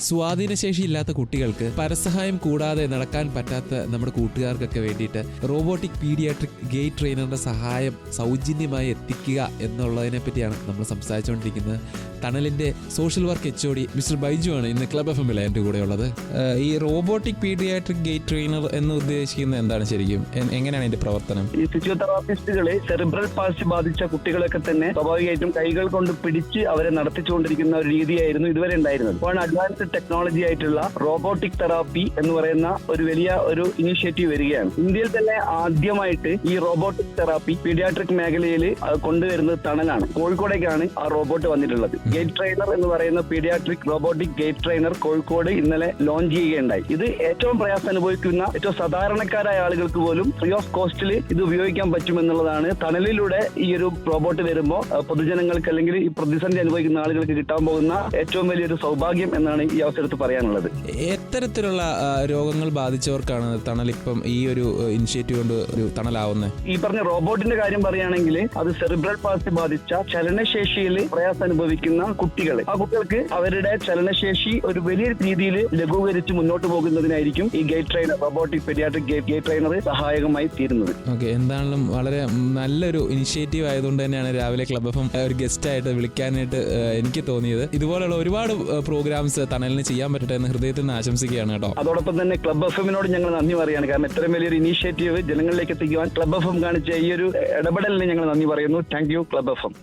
സ്വാധീനശേഷിയില്ലാത്ത കുട്ടികൾക്ക് പരസഹായം കൂടാതെ നടക്കാൻ പറ്റാത്ത നമ്മുടെ കൂട്ടുകാർക്കൊക്കെ വേണ്ടിയിട്ട് റോബോട്ടിക് പീഡിയാട്രിക് ഗേറ്റ് ട്രെയിനറിന്റെ സഹായം സൗജന്യമായി എത്തിക്കുക എന്നുള്ളതിനെ പറ്റിയാണ് നമ്മൾ സംസാരിച്ചുകൊണ്ടിരിക്കുന്നത്. തണലിന്റെ social work HOD mister Baiju ആണ് ഇന്ന് ക്ലബ് FM എൻ്റെ കൂടെ ഉള്ളത്. ഈ റോബോട്ടിക് പീഡിയാട്രിക് ഗേറ്റ് ട്രെയിനർ എന്ന് ഉദ്ദേശിക്കുന്നത് എന്താണ് ശരിക്കും? എങ്ങനെയാണ് ഇതിന്റെ പ്രവർത്തനം? ഈ ഫിസിയോതെറാപ്പിസ്റ്റുകളെ സെറിബ്രൽ പാൾസി ബാധിച്ച കുട്ടികളൊക്കെ തന്നെ സ്വാഭാവികമായിട്ടും കൈകൾ കൊണ്ട് പിടിച്ച് അവരെ നടത്തിച്ചുകൊണ്ടിരിക്കുന്ന ഒരു രീതിയായിരുന്നു ഇതുവരെ ഉണ്ടായിരുന്നത്. അപ്പോൾ അഡ്വാൻസ്ഡ് ടെക്നോളജി ആയിട്ടുള്ള റോബോട്ടിക് തെറാപ്പി എന്ന് പറയുന്ന ഒരു വലിയ ഒരു ഇനിഷ്യേറ്റീവ് വരികയാണ്. ഇന്ത്യയിൽ തന്നെ ആദ്യമായിട്ട് ഈ റോബോട്ടിക് തെറാപ്പി പീഡിയാട്രിക് മേഖലയിൽ കൊണ്ടുവരുന്നത് തണലാണ്. കോഴിക്കോടേക്കാണ് ആ റോബോട്ട് വന്നിട്ടുള്ളത്. ഗേറ്റ് ട്രെയിനർ എന്ന് പറയുന്ന paediatric robotic gate trainer Kozhikode ഇന്നലെ ലോഞ്ച് ചെയ്യുകയുണ്ടായി. ഇത് ഏറ്റവും പ്രയാസം അനുഭവിക്കുന്ന ഏറ്റവും സാധാരണക്കാരായ ആളുകൾക്ക് പോലും ഫ്രീ ഓഫ് കോസ്റ്റിൽ ഇത് ഉപയോഗിക്കാൻ പറ്റുമെന്നുള്ളതാണ് തണലിലൂടെ ഈ ഒരു റോബോട്ട് വരുമ്പോൾ പൊതുജനങ്ങൾക്ക് അല്ലെങ്കിൽ ഈ പ്രതിസന്ധി അനുഭവിക്കുന്ന ആളുകൾക്ക് കിട്ടാൻ പോകുന്ന ഏറ്റവും വലിയൊരു സൗഭാഗ്യം എന്നാണ് ഈ അവസരത്തിൽ പറയാനുള്ളത്. എത്തരത്തിലുള്ള രോഗങ്ങൾ ബാധിച്ചവർക്കാണ് തണലിപ്പം ഈ ഒരു ഇനിഷ്യേറ്റീവ് കൊണ്ട് ഒരു തണലാവുന്നത്? ഈ പറഞ്ഞ റോബോട്ടിന്റെ കാര്യം പറയുകയാണെങ്കിൽ അത് സെറിബ്രൽ പാൾസി ബാധിച്ച ചലനശേഷിയിൽ പ്രയാസം അനുഭവിക്കുന്ന കുട്ടികൾ, ആ കുട്ടികൾക്ക് അവരുടെ ചലനശേഷി ഒരു വലിയ രീതിയിൽ ലഘൂകരിച്ച് മുന്നോട്ട് പോകുന്നതിനായിരിക്കും ഈ gate trainer robotic paediatric gate trainer സഹായകമായി തീരുന്നത്. ഓക്കെ, എന്താണെങ്കിലും വളരെ നല്ലൊരു ഇനിഷ്യേറ്റീവ് ആയതുകൊണ്ട് തന്നെയാണ് രാവിലെ ക്ലബ് FM ഒരു ഗസ്റ്റ് ആയിട്ട് വിളിക്കാനായിട്ട് എനിക്ക് തോന്നിയത്. ഇതുപോലുള്ള ഒരുപാട് പ്രോഗ്രാംസ് തണലിന് ചെയ്യാൻ പറ്റട്ടെ എന്ന് ഹൃദയത്തിൽ നിന്ന് ആശംസിക്കുകയാണ് കേട്ടോ. അതോടൊപ്പം തന്നെ ക്ലബ് FM ഞങ്ങൾ നന്ദി പറയുകയാണ്. കാരണം ഇത്രയും വലിയൊരു ഇനീഷ്യേറ്റീവ് ജനങ്ങളിലേക്ക് എത്തിക്കുവാൻ ക്ലബ് FM കാണിച്ച ഈ ഒരു ഇടപെടലിന് ഞങ്ങൾ നന്ദി പറയുന്നു. Thank you club FM.